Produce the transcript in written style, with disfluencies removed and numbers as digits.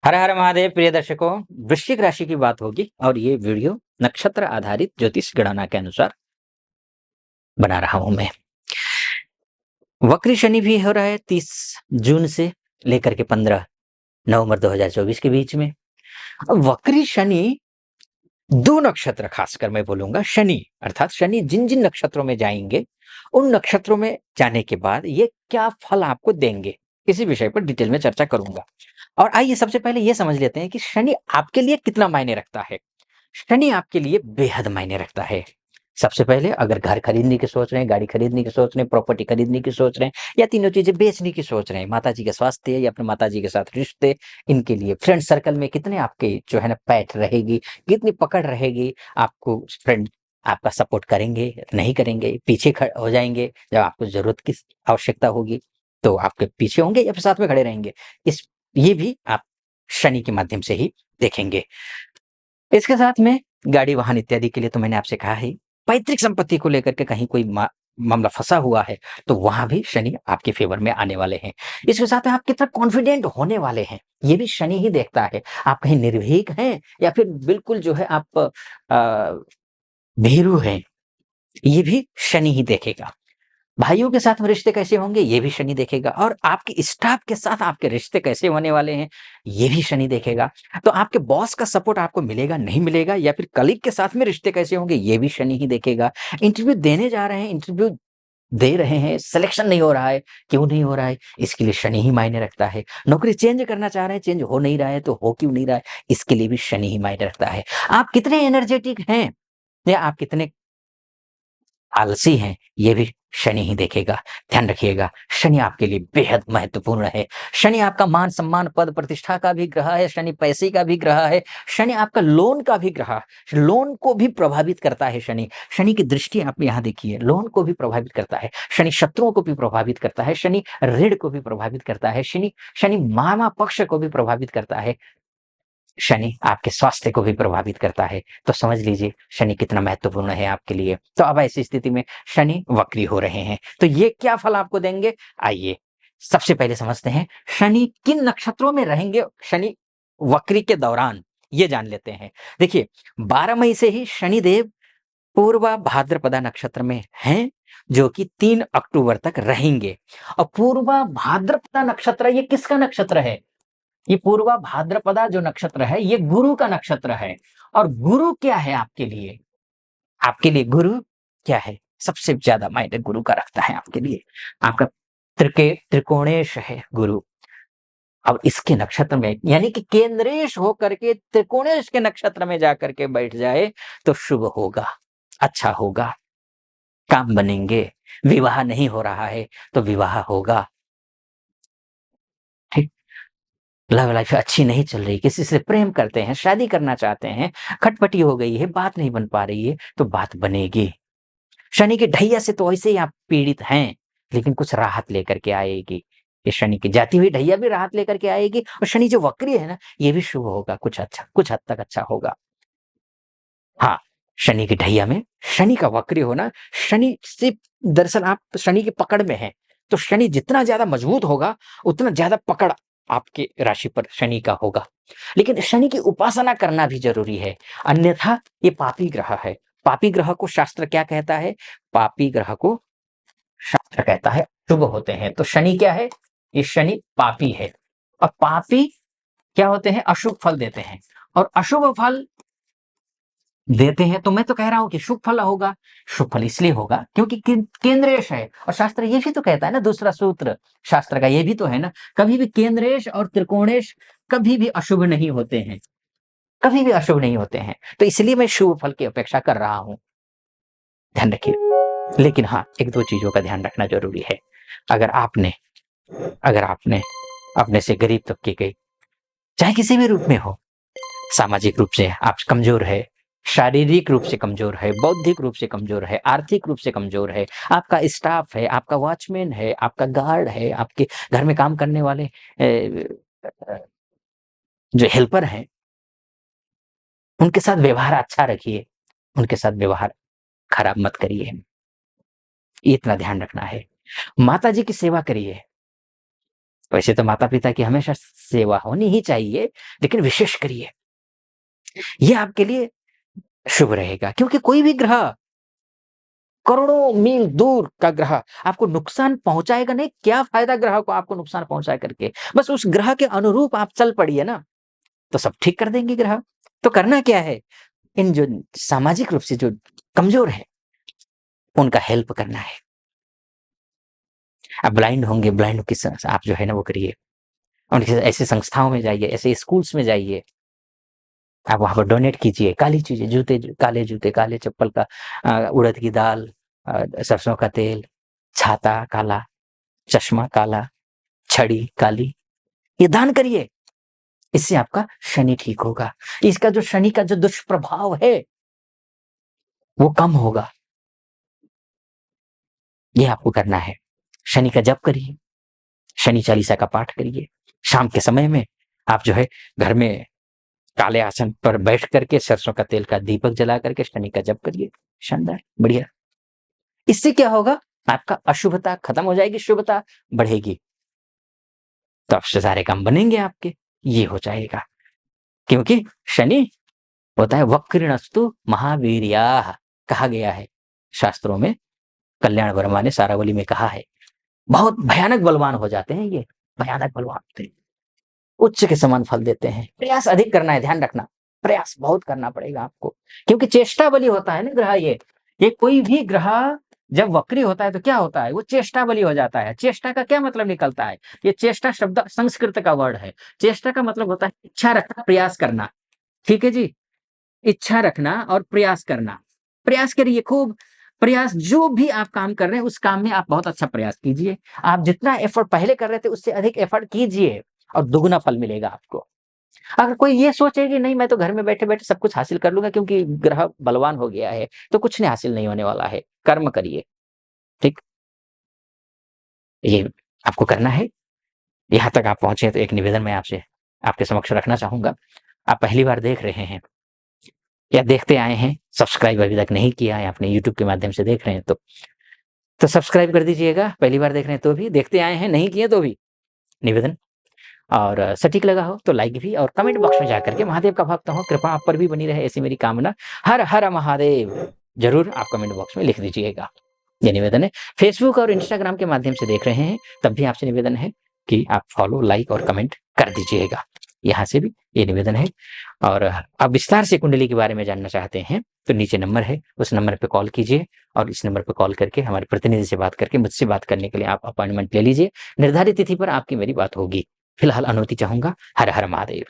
हर हर महादेव प्रिय दर्शकों, वृश्चिक राशि की बात होगी और ये वीडियो नक्षत्र आधारित ज्योतिष गणना के अनुसार बना रहा हूं मैं। वक्री शनि भी हो रहा है 30 जून से लेकर के 15 नवंबर 2024 के बीच में। अब वक्री शनि दो नक्षत्र, खासकर मैं बोलूंगा शनि अर्थात शनि जिन जिन नक्षत्रों में जाएंगे उन नक्षत्रों में जाने के बाद ये क्या फल आपको देंगे, इसी विषय पर डिटेल में चर्चा करूंगा। और आइए सबसे पहले ये समझ लेते हैं कि शनि आपके लिए कितना मायने रखता है। शनि आपके लिए बेहद मायने रखता है। सबसे पहले अगर घर खरीदने की सोच रहे हैं, गाड़ी खरीदने की सोच रहे हैं, प्रॉपर्टी खरीदने की सोच रहे हैं या तीनों चीजें बेचने की सोच रहे हैं, माताजी का स्वास्थ्य या अपने माताजी के साथ रिश्ते, इनके लिए फ्रेंड सर्कल में कितने आपके जो है ना पैठ रहेगी, कितनी पकड़ रहेगी, आपको फ्रेंड आपका सपोर्ट करेंगे नहीं करेंगे, पीछे हो जाएंगे जब आपको जरूरत की आवश्यकता होगी तो आपके पीछे होंगे या फिर साथ में खड़े रहेंगे, इस ये भी आप शनि के माध्यम से ही देखेंगे। इसके साथ में गाड़ी वाहन इत्यादि के लिए तो मैंने आपसे कहा है, पैतृक संपत्ति को लेकर के कहीं कोई मामला फंसा हुआ है तो वहां भी शनि आपके फेवर में आने वाले हैं। इसके साथ में आप कितना कॉन्फिडेंट होने वाले हैं ये भी शनि ही देखता है। आप कहीं निर्भीक हैं या फिर बिल्कुल जो है आप भीरू हैं, ये भी शनि ही देखेगा। भाइयों के साथ में रिश्ते कैसे होंगे ये भी शनि देखेगा, और आपके स्टाफ के साथ आपके रिश्ते कैसे होने वाले हैं ये भी शनि देखेगा। तो आपके बॉस का सपोर्ट आपको मिलेगा नहीं मिलेगा, या फिर कलीग के साथ में रिश्ते कैसे होंगे ये भी शनि ही देखेगा। इंटरव्यू देने जा रहे हैं, इंटरव्यू दे रहे हैं, सिलेक्शन नहीं हो रहा है, क्यों नहीं हो रहा है, इसके लिए शनि ही मायने रखता है। नौकरी चेंज करना चाह रहे हैं, चेंज हो नहीं रहा है तो हो क्यों नहीं रहा है, इसके लिए भी शनि ही मायने रखता है। आप कितने एनर्जेटिक हैं या आप कितने आलसी हैं ये भी शनि ही देखेगा। ध्यान रखिएगा, शनि आपके लिए बेहद महत्वपूर्ण है। शनि आपका मान सम्मान पद प्रतिष्ठा का भी ग्रह है, शनि पैसे का भी ग्रह है, शनि आपका लोन का भी ग्रह, लोन को भी प्रभावित करता है शनि। शनि की दृष्टि आप यहाँ देखिए, लोन को भी प्रभावित करता है शनि, शत्रुओं को भी प्रभावित करता है शनि, ऋण को भी प्रभावित करता है शनि, शनि मामा पक्ष को भी प्रभावित करता है शनि, आपके स्वास्थ्य को भी प्रभावित करता है। तो समझ लीजिए शनि कितना महत्वपूर्ण है आपके लिए। तो अब ऐसी स्थिति में शनि वक्री हो रहे हैं तो ये क्या फल आपको देंगे, आइए सबसे पहले समझते हैं शनि किन नक्षत्रों में रहेंगे शनि वक्री के दौरान, ये जान लेते हैं। देखिए 12 मई से ही शनिदेव पूर्वा भाद्रपदा नक्षत्र में हैं, जो कि 3 अक्टूबर तक रहेंगे। और पूर्वा भाद्रपदा नक्षत्र ये किसका नक्षत्र है, ये पूर्वा भाद्रपदा जो नक्षत्र है ये गुरु का नक्षत्र है। और गुरु क्या है आपके लिए, आपके लिए गुरु क्या है, सबसे ज्यादा मायने गुरु का रखता है आपके लिए। आपका त्रिकोणेश है गुरु। अब इसके नक्षत्र में यानी कि केंद्रेश होकर के त्रिकोणेश के नक्षत्र में जाकर के बैठ जाए तो शुभ होगा, अच्छा होगा, काम बनेंगे। विवाह नहीं हो रहा है तो विवाह होगा, ठीक। लव लाइफ अच्छी नहीं चल रही, किसी से प्रेम करते हैं, शादी करना चाहते हैं, खटपटी हो गई है, बात नहीं बन पा रही है तो बात बनेगी। शनि के ढैया से तो ऐसे ही आप पीड़ित हैं, लेकिन कुछ राहत लेकर के आएगी। ये शनि की जाती हुई ढैया भी राहत लेकर के आएगी, और शनि जो वक्री है ना ये भी शुभ होगा, कुछ अच्छा, कुछ हद तक अच्छा होगा। हाँ, शनि की ढैया में शनि का वक्री होना, शनि से दरअसल आप शनि की पकड़ में हैं, तो शनि जितना ज्यादा मजबूत होगा उतना ज्यादा पकड़ आपके राशि पर शनि का होगा। लेकिन शनि की उपासना करना भी जरूरी है, अन्यथा ये पापी ग्रह है। पापी ग्रह को शास्त्र क्या कहता है, पापी ग्रह को शास्त्र कहता है शुभ होते हैं। तो शनि क्या है, ये शनि पापी है, और पापी क्या होते हैं, अशुभ फल देते हैं। और अशुभ फल देते हैं तो मैं तो कह रहा हूं कि शुभ फल होगा। शुभ फल इसलिए होगा क्योंकि केंद्रेश है, और शास्त्र ये भी तो कहता है ना, दूसरा सूत्र शास्त्र का ये भी तो है ना, कभी भी केंद्रेश और त्रिकोणेश कभी भी अशुभ नहीं होते हैं, कभी भी अशुभ नहीं होते हैं। तो इसलिए मैं शुभ फल की अपेक्षा कर रहा हूं, ध्यान रखिए। लेकिन हाँ, एक दो चीजों का ध्यान रखना जरूरी है। अगर आपने अगर आपने अपने से गरीब तबके के, चाहे किसी भी रूप में हो, सामाजिक रूप से आप कमजोर है, शारीरिक रूप से कमजोर है, बौद्धिक रूप से कमजोर है, आर्थिक रूप से कमजोर है, आपका स्टाफ है, आपका वॉचमैन है, आपका गार्ड है, आपके घर में काम करने वाले जो हेल्पर हैं, उनके साथ व्यवहार अच्छा रखिए, उनके साथ व्यवहार खराब मत करिए, इतना ध्यान रखना है। माता जी की सेवा करिए, वैसे तो माता-पिता की हमेशा सेवा होनी ही चाहिए, लेकिन विशेष करिए। ये आपके लिए शुभ रहेगा क्योंकि कोई भी ग्रह करोड़ों मील दूर का ग्रह आपको नुकसान पहुँचाएगा नहीं, क्या फ़ायदा ग्रह को आपको नुकसान पहुँचा करके? बस उस ग्रह के अनुरूप आप चल पड़िए ना, तो सब ठीक कर देंगे ग्रह। तो करना क्या है? इन जो सामाजिक रूप से जो कमज़ोर हैं, उनका हेल्प करना है। आप ब्लाइंड होंगे, ब्लाइंड के स आप जो है ना वो करिए। उनकी ऐसी संस्थाओं में जाइए, ऐसे स्कूल्स में जाइए। आप वहाँ पर डोनेट कीजिए, काली चीज़ें, जूते, काले चप्पल का उड़द की दाल, सरसों का तेल, छाता काला, चश्मा काला, छड़ी काली, ये दान करिए। इससे आपका शनि ठीक होगा। इसका जो शनि का जो दुष्प्रभाव है, वो कम होगा। ये आपको करना है। शनि का जप करिए, शनि चालीसा का पाठ करिए। शाम के समय में आप जो है घर में काले आसन पर बैठ करके सरसों का तेल का दीपक जला करके शनि का जप करिए। शानदार, बढ़िया। इससे क्या होगा? आपका अशुभता खत्म हो जाएगी, शुभता बढ़ेगी। तो आपसे सारे काम बनेंगे आपके, ये हो जाएगा। क्योंकि शनि होता है वक्रनस्तु महावीर्याः, कहा गया है शास्त्रों में। कल्याण वर्मा ने सारावली में कहा है। बहुत भयानक बलवान हो जाते हैं ये, भयानक बलवान होते हैं। उच्च के समान फल देते हैं। प्रयास अधिक करना है, ध्यान रखना। प्रयास बहुत करना पड़ेगा आपको, क्योंकि चेष्टा बली होता है ना ग्रह ये। ये कोई भी ग्रह जब वक्री होता है तो क्या होता है? वो चेष्टा बली हो जाता है। चेष्टा का क्या मतलब निकलता है? ये चेष्टा शब्द संस्कृत का वर्ड है। चेष्टा का मतलब होता है इच्छा रखना, प्रयास करना। ठीक है जी? इच्छा रखना और प्रयास करना। प्रयास करिए खूब। प्रयास जो भी आप काम कर रहे हैं, उस काम में आप बहुत अच्छा प्रयास कीजिए। आप जितना एफर्ट पहले कर रहे थे, उससे अधिक एफर्ट कीजिए और दुगुना फल मिलेगा आपको। अगर कोई ये सोचे कि नहीं मैं तो घर में बैठे-बैठे सब कुछ हासिल कर लूँगा क्योंकि ग्रह बलवान हो गया है, तो कुछ नहीं हासिल नहीं होने वाला है। कर्म करिए, ठीक? ये आपको करना है। यहाँ तक आप पहुँचे तो एक निवेदन मैं आपसे आपके समक्ष रखना चाहूँगा। आप पहली बार देख रहे हैं या देखते आए हैं, सब्सक्राइब अभी तक नहीं किया है, आपने यूट्यूब के माध्यम से देख रहे हैं तो सब्सक्राइब कर दीजिएगा। पहली बार देख रहे हैं तो भी, देखते आए हैं, नहीं किए तो भी निवेदन। और सटीक लगा हो तो लाइक भी और कमेंट बॉक्स में जाकर के महादेव का भक्त हूँ, कृपा आप पर भी बनी रहे ऐसी मेरी कामना। हर हर महादेव ज़रूर आप कमेंट बॉक्स में लिख दीजिएगा। ये निवेदन है। फेसबुक और इंस्टाग्राम के माध्यम से देख रहे हैं, तब भी आपसे निवेदन है कि आप फॉलो, लाइक और कमेंट कर दीजिएगा। यहाँ से भी ये निवेदन है। और आप विस्तार से कुंडली के बारे में जानना चाहते हैं, तो नीचे नंबर है, उस नंबर पे कॉल कीजिए और इस नंबर पे कॉल करके हमारे प्रतिनिधि से बात करके मुझसे बात करने के लिए आप अपॉइंटमेंट ले लीजिए। निर्धारित तिथि पर आपकी मेरी बात होगी। फिलहाल अनुमति चाहूँगा। हर हर महादेव।